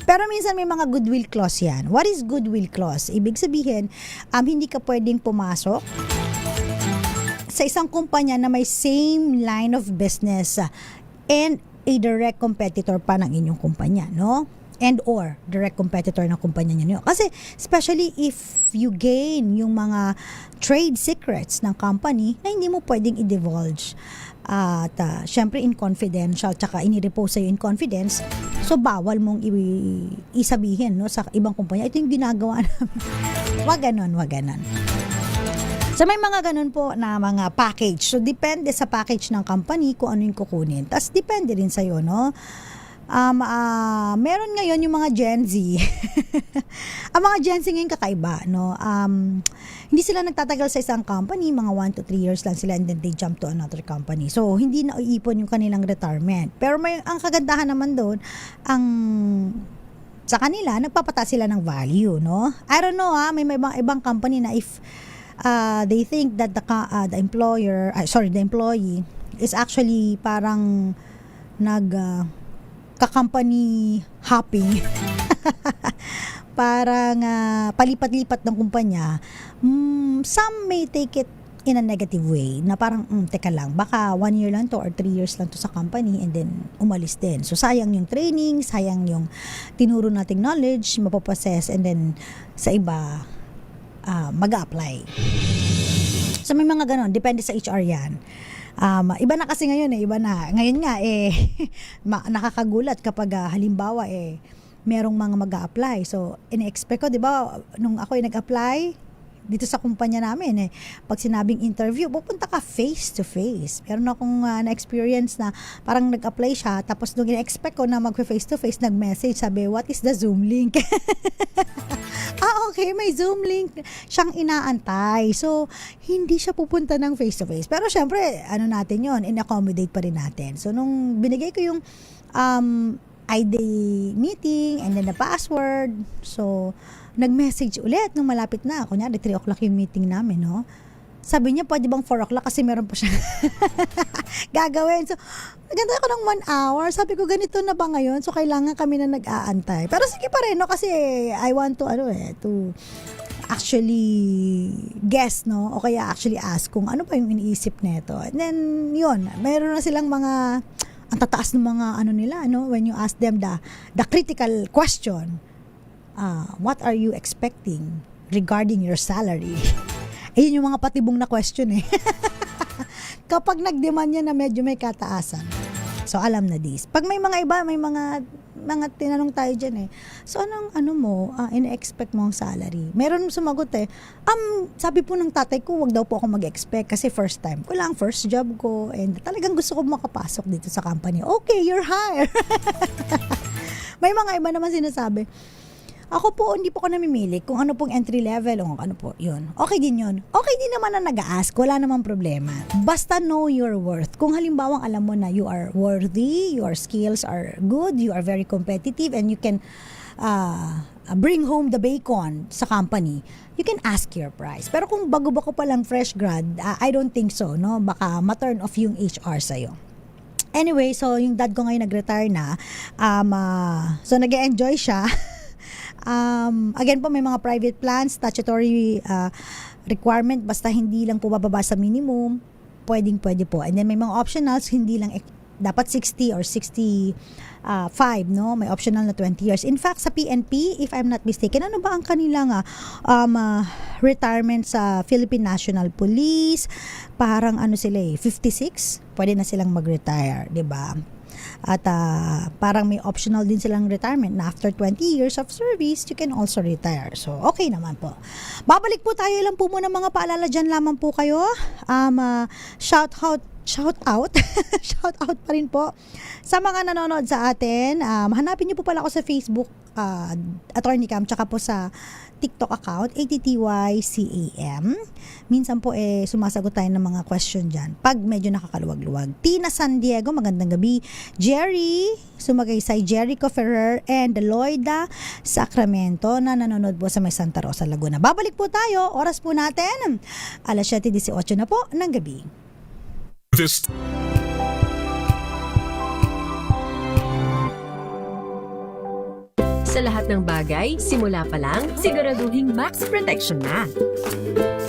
Pero minsan may mga goodwill clause yan. What is goodwill clause? Ibig sabihin, hindi ka pwedeng pumasok sa isang kumpanya na may same line of business and a direct competitor pa ng inyong kumpanya, no? And or direct competitor ng kumpanya niyo. Kasi especially if you gain yung mga trade secrets ng company na hindi mo pwedeng i-divulge. At syempre in confidential, tsaka inirepose sa'yo in confidence, so bawal mong isabihin, no, sa ibang kumpanya, ito yung ginagawa namin. Wag ganon. So may mga ganun po na mga package. So depende sa package ng company kung ano yung kukunin. Tapos depende rin sa'yo, no? Meron ngayon yung mga Gen Z. Ang mga Gen Z ngayon kakaiba, no? Hindi sila nagtatagal sa isang company, mga 1 to 3 years lang sila and then they jump to another company. So hindi na iipon yung kanilang retirement. Pero ang kagandahan naman doon, sa kanila, nagpapataas sila ng value, no? I don't know, may ibang company na if they think that the employee is actually parang ka-company hopping. Parang palipat-lipat ng kumpanya. Some may take it in a negative way na parang teka lang, baka 1 year lang to or 3 years lang to sa company and then umalis din. So sayang yung training, sayang yung tinuro nating knowledge, mapopossess, and then sa iba mag-apply. So may mga ganon, depende sa HR yan. Iba na kasi ngayon ngayon nga nakakagulat kapag halimbawa merong mga mag-a-apply. So ine-expect ko, 'di ba, nung ako nag-apply dito sa kumpanya namin, pag sinabing interview, pupunta ka face to face. Pero akong na-experience na parang nag-apply siya, tapos nung ina-expect ko na mag-face to face, nag-message, sabi, what is the Zoom link? Okay, may Zoom link siyang inaantay. So, hindi siya pupunta ng face to face. Pero syempre, natin yon, in-accommodate pa rin natin. So, nung binigay ko yung ID meeting and then the password, so nag-message ulit nung malapit na. Kunyari, 3 o'clock yung meeting namin, no? Sabi niya, pwede bang 4 o'clock kasi meron po siya gagawin. So, naganda ako ng 1 hour. Sabi ko, ganito na ba ngayon? So, kailangan kami na nag-aantay. Pero sige pa rin, no? Kasi I want to, to actually guess, no? O kaya actually ask kung ano pa yung iniisip nito. And then, yun, mayroon na silang mga, ang tataas ng mga nila, no? When you ask them the critical question, what are you expecting regarding your salary? Ayun yung mga patibong na question Kapag nag-demand yan na medyo may kataasan. So, alam na this. Pag may mga iba, may mga mga tinanong tayo dyan eh. So, ina-expect mo ang salary? Meron sumagot eh, sabi po ng tatay ko, wag daw po ako mag-expect kasi first time ko lang, first job ko, and talagang gusto ko makapasok dito sa company. Okay, you're hired. May mga iba naman sinasabi, ako po, hindi po ko namimili kung ano pong entry level o ano po, yun. Okay din yun. Okay din naman na nag-a-ask, wala namang problema. Basta know your worth. Kung halimbawang alam mo na you are worthy, your skills are good, you are very competitive, and you can bring home the bacon sa company, you can ask your price. Pero kung bago-bago pa lang fresh grad, I don't think so, no? Baka ma-turn off yung HR sa'yo. Anyway, so yung dad ko ngayon nag-retire na, so nag-enjoy siya. Again po, may mga private plans, statutory requirement, basta hindi lang po bababa sa minimum, pwede po. And then may mga optionals, hindi lang dapat 60 or 65, no? May optional na 20 years. In fact, sa PNP, if I'm not mistaken, ano ba ang kanilang retirement sa Philippine National Police? Parang 56? Pwede na silang mag-retire, 'di ba? At parang may optional din silang retirement na after 20 years of service, you can also retire. So, okay naman po. Babalik po tayo lang po muna, mga paalala dyan lamang po kayo. Shout out shout out pa rin po sa mga nanonood sa atin. Hanapin niyo po pala ako sa Facebook, Attorney Cam, tsaka po sa TikTok account, ATTYCAM. Minsan po sumasagot tayo ng mga question dyan pag medyo nakakaluwag-luwag. Tina San Diego, magandang gabi. Jerry, sumagaysay, Jericho Ferrer, and Loida Sacramento na nanonood po sa may Santa Rosa, Laguna. Babalik po tayo, oras po natin, 7:18 na po ng gabi. Sa lahat ng bagay, simula pa lang, siguraduhing max protection na.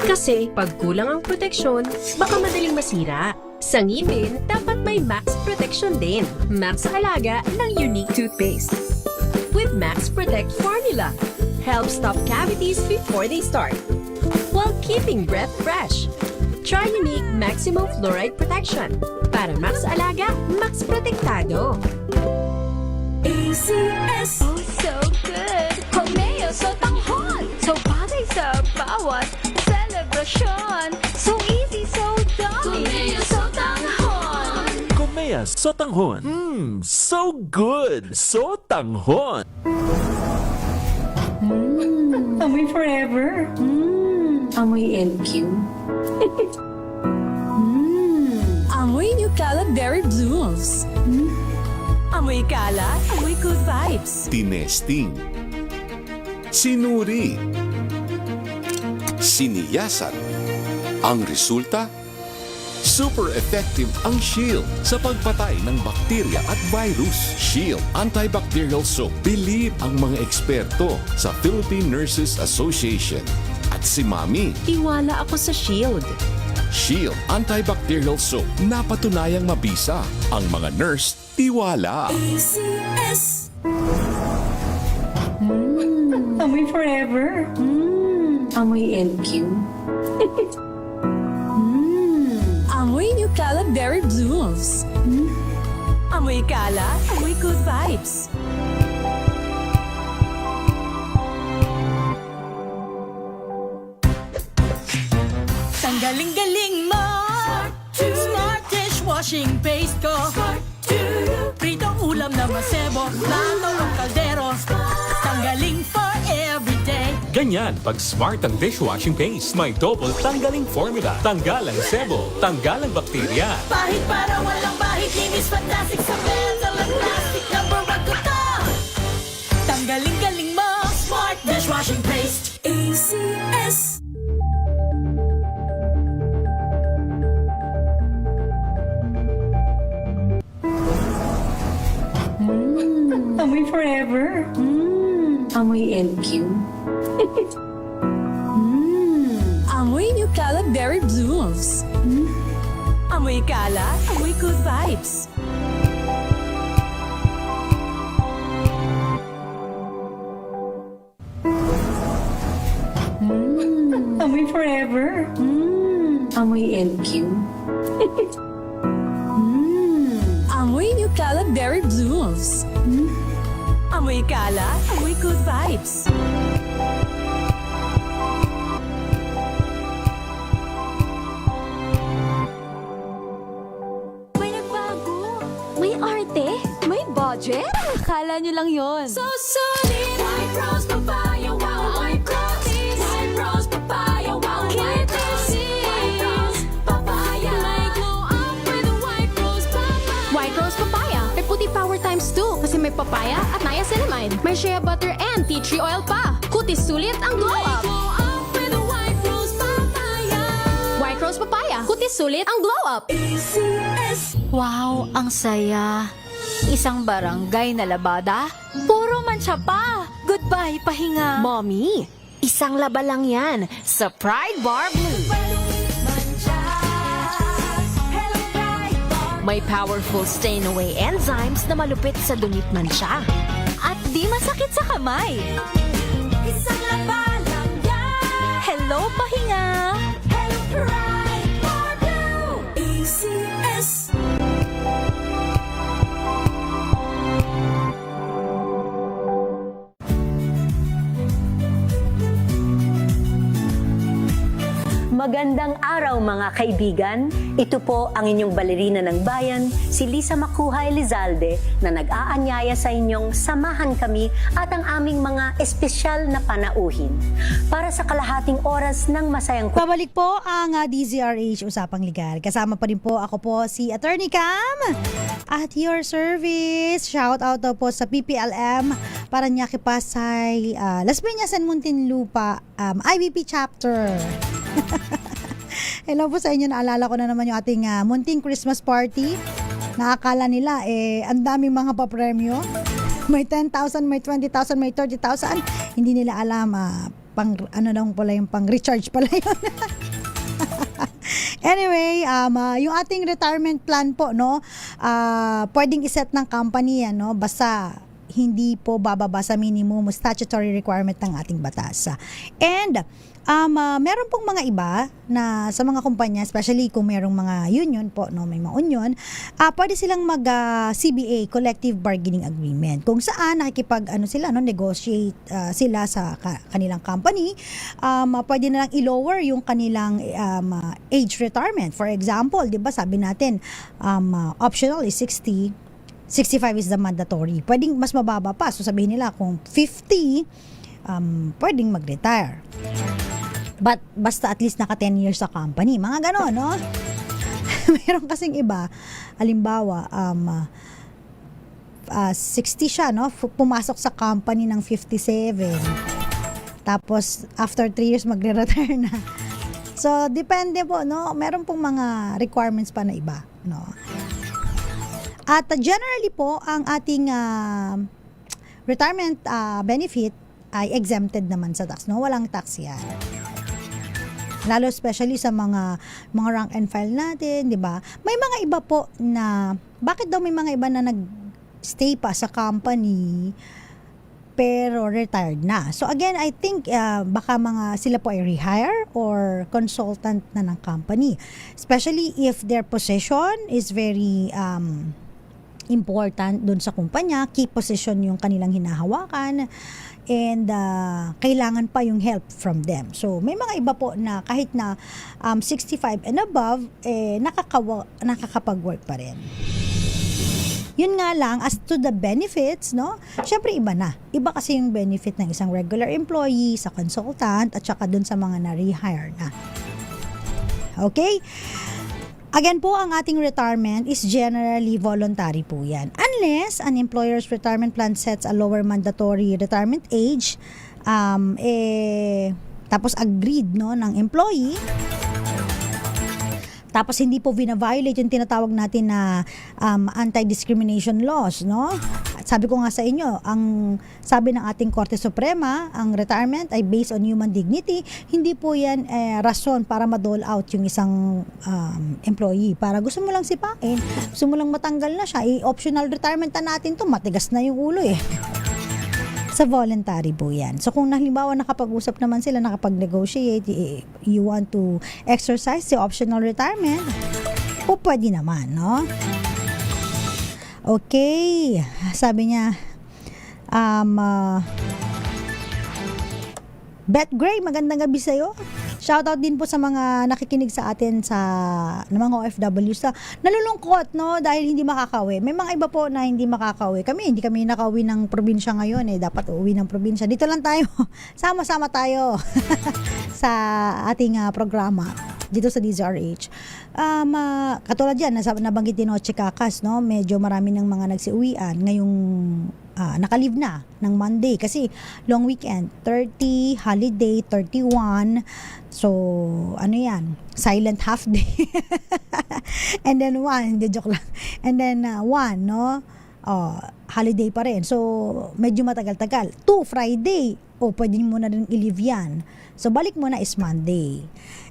Kasi pag kulang ang proteksyon, baka madaling masira. Sa ngipin, dapat may max protection din. Max Alaga ng Unique Toothpaste. With Max Protect Formula, helps stop cavities before they start, while keeping breath fresh. Try Unique Maximum Fluoride Protection. Para Max Alaga, Max Protektado. ACS. Oh, so good. Komeo so tanghon. So bagay sa bawat celebration. So easy, so yummy. Komeo so tanghon. Komea so tanghon. So good. So tanghon. Amoy forever. Amoy LQ. Amoy New Cala Berry Blooms. Amoy Cala, amoy good vibes. Tinesting, sinuri, siniyasan. Ang resulta? Super effective ang Shield sa pagpatay ng bakterya at virus. Shield Antibacterial Soap. Believe ang mga eksperto sa Philippine Nurses Association. At si Mami. Tiwala ako sa Shield. Shield Antibacterial Soap. Napatunayang mabisa. Ang mga nurse, tiwala. ACS. Amoy forever. Amoy LQ. Amoy New Cala Berry Blooms. Amoy Cala, amoy good vibes. Galing-galing mo! Smart dishwashing paste ko. Pritong ulam na masebo, plato o kaldero. Tanggaling for everyday. Ganyan pag smart ang dishwashing paste. May double tanggaling formula. Tanggalang sebo, tanggalang bakterya. Bahit para walang bahit, linis fantastic sa metal at plastic. Number 1 ko to. Tanggaling-galing mo! Smart dishwashing paste. ACS. Amoy forever. Amoy LQ. Amoy New Cala Berry Blooms. Amoy Cala, amoy good vibes. Amoy forever. Amoy LQ. Amoy New Cala Berry Blooms. Amoy kalat, amoy good vibes. May nagbago. May arte. May budget. Akala nyo lang yon. So solid. White Rose Papaya. Wow, White Rose. White Rose Papaya. Wow, White Rose. White Rose Papaya. May glow up with a White Rose Papaya. White Rose Papaya. May puti power times 2 kasi may papaya at niacinamide. May shea butter and tea tree oil pa. Kutis sulit ang glow up. Glow up with a White Rose Papaya. White Rose Papaya. Kutis sulit ang glow up. ACS. Wow, ang saya. Isang barangay na labada, puro mancha pa. Goodbye, pahinga. Mommy, isang laba lang yan sa Pride Bar Blue. May powerful stain-away enzymes na malupit sa dunit mancha. At di masakit sa kamay. Isang laba lang yan. Hello, pahinga. Hello, Pride Bar Blue. ACS. Magandang araw mga kaibigan. Ito po ang inyong balerina ng bayan, si Lisa Macuja Elizalde, na nag-aanyaya sa inyong samahan kami at ang aming mga espesyal na panauhin para sa kalahating oras ng masayang Pabalik po ang DZRH Usapang Legal. Kasama pa rin po ako po si Attorney Cam at your service. Shout out daw po sa PPLM Parañaque Pasay, Las Piñas and Muntinlupa IBP chapter. Hello po sa inyo. Naalala ko na naman yung ating munting Christmas party. Naakala nila ang daming mga papremyo. May 10,000, may 20,000, may 30,000. Hindi nila alam pang ano lang pala yung pang recharge pala yun. Anyway, yung ating retirement plan po, no, pwedeng iset ng company yan, no, basta hindi po bababa sa minimum statutory requirement ng ating batas. And meron pong mga iba na sa mga kumpanya, especially kung merong mga union po, no, may mga union, pwede silang mag CBA, Collective Bargaining Agreement, kung saan nakikipag negotiate sila sa kanilang company. Pwede na lang i-lower yung kanilang age retirement. For example, 'di ba, sabi natin optional is 60, 65 is the mandatory. Pwedeng mas mababa pa. So sabihin nila kung 50, pwedeng mag-retire. But basta at least naka 10 years sa company. Mga gano'n, no? Meron kasing iba, halimbawa, 60 siya, no? Pumasok sa company ng 57. Tapos, after 3 years, magre-retire na. So, depende po, no? Meron pong mga requirements pa na iba, no? At generally po, ang ating retirement benefit ay exempted naman sa tax, no? Walang tax yan. Lalo especially sa mga rank and file natin, di ba? May mga iba po na, bakit daw may mga iba na nag-stay pa sa company pero retired na? So again, I think baka sila po ay rehire or consultant na ng company. Especially if their position is very important dun sa kumpanya, key position yung kanilang hinahawakan, and kailangan pa yung help from them. So, may mga iba po na kahit na 65 and above, nakakapag-work pa rin. Yun nga lang, as to the benefits, no? Syempre iba na. Iba kasi yung benefit ng isang regular employee, sa consultant, at saka dun sa mga na-rehire na. Okay? Again po, ang ating retirement is generally voluntary po yan. Unless an employer's retirement plan sets a lower mandatory retirement age, tapos agreed, no, ng employee, tapos hindi po vina-violate yung tinatawag natin na anti-discrimination laws, no? Sabi ko nga sa inyo, ang sabi ng ating Korte Suprema, ang retirement ay based on human dignity. Hindi po yan rason para ma-dole out yung isang employee. Para gusto mo lang sipain, gusto mo lang matanggal na siya. Optional retirement na natin to, matigas na yung ulo eh. Sa voluntary po yan. So kung halimbawa nakapag-usap naman sila, nakapag-negotiate, you want to exercise the optional retirement, po pwede naman, no? Okay, sabi niya, Beth Gray, magandang gabi sa'yo. Shoutout din po sa mga nakikinig sa atin sa mga OFW sa nalulungkot, no, dahil hindi makakauwi. May mga iba po na hindi makakauwi. Hindi kami nakauwi ng probinsya ngayon dapat uuwi ng probinsya. Dito lang tayo. Sama-sama tayo sa ating programa dito sa DZRH. Katulad yan, nabanggit din Noche Kakas, no? Medyo marami ng mga nagsiuwian ngayong nakalive na ng Monday kasi long weekend, 30, holiday, 31. So, ano yan? Silent half day. And then 1, hindi joke lang. And then 1, no? Holiday pa rin. So, medyo matagal-tagal. 2, Friday. Pwede mo na rin i-leave yan. So, balik mo na is Monday.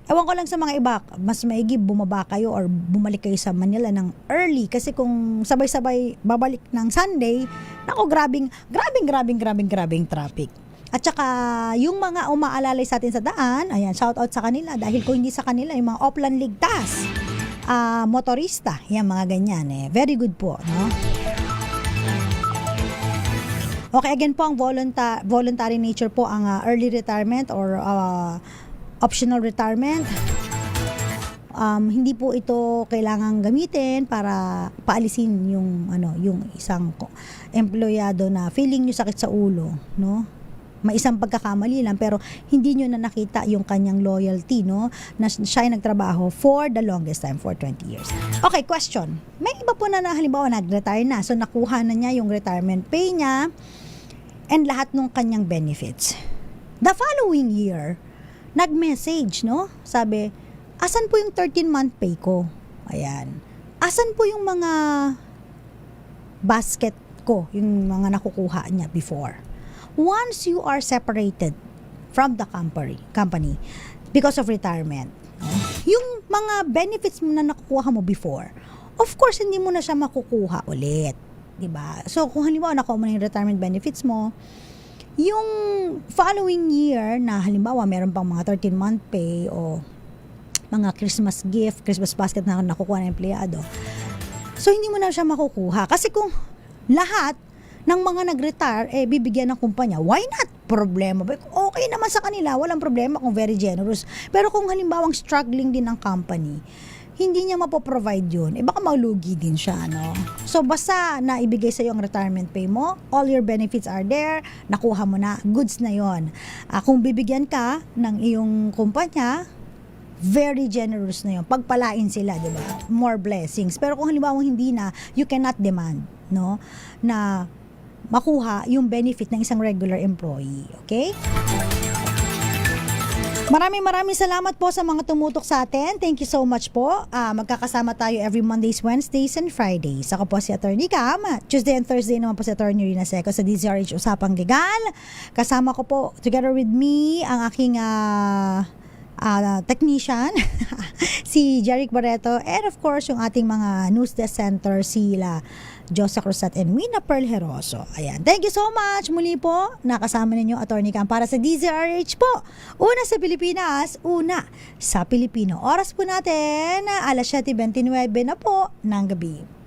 Ewan ko lang sa mga iba, mas maigi bumaba kayo or bumalik kayo sa Manila ng early kasi kung sabay-sabay babalik ng Sunday, nako, grabing traffic. At saka yung mga umaalalay sa atin sa daan, ayan, shout out sa kanila dahil kung hindi sa kanila, yung mga Oplan Ligtas, motorista, yan mga ganyan very good po, no? Okay, again po ang voluntary nature po ang early retirement or optional retirement. Hindi po ito kailangang gamitin para paalisin yung isang empleyado na feeling nyo sakit sa ulo, no? May isang pagkakamali lang pero hindi nyo na nakita yung kanyang loyalty, no? Na siya ay nagtrabaho for the longest time, for 20 years. Okay, question. May iba po na halimbawa nag-retire na, so nakuha na niya yung retirement pay niya and lahat ng kanyang benefits. The following year, nag-message, no? Sabi, asan po yung 13-month pay ko? Ayan. Asan po yung mga basket ko, yung mga nakukuha niya before? Once you are separated from the company because of retirement, no? Yung mga benefits mo na nakukuha mo before, of course, hindi mo na siya makukuha ulit. Diba? So, kung halimbawa nakuha mo na yung retirement benefits mo, yung following year na halimbawa meron pang mga 13-month pay o mga Christmas gift, Christmas basket na nakukuha ng empleyado, so hindi mo na siya makukuha. Kasi kung lahat ng mga nag-retire, bibigyan ng kumpanya, why not? Problema. Okay naman sa kanila, walang problema kung very generous. Pero kung halimbawang struggling din ng company, hindi niya mapoprovide yun, baka malugi din siya, no? So, basta na ibigay sa'yo ang retirement pay mo, all your benefits are there, nakuha mo na, goods na yon. Kung bibigyan ka ng iyong kumpanya, very generous na yun. Pagpalain sila, di ba? More blessings. Pero kung halimbawa hindi na, you cannot demand, no? Na makuha yung benefit ng isang regular employee. Okay? Maraming salamat po sa mga tumutok sa atin. Thank you so much po. Magkakasama tayo every Mondays, Wednesdays, and Fridays. Ako po si Attorney Cam. Tuesday and Thursday naman po si Attorney Rina Seco sa DZRH Usapang Legal. Kasama ko po, together with me, ang aking technician, si Jeric Barreto, and of course, yung ating mga news desk center, sila Josa Cruzat and Mina Pearl Heroso. Ayan. Thank you so much. Muli po, nakasama ninyo Attorney Cam para sa DZRH po. Una sa Pilipinas, una sa Pilipino. Oras po natin, 7:29 na po ng gabi.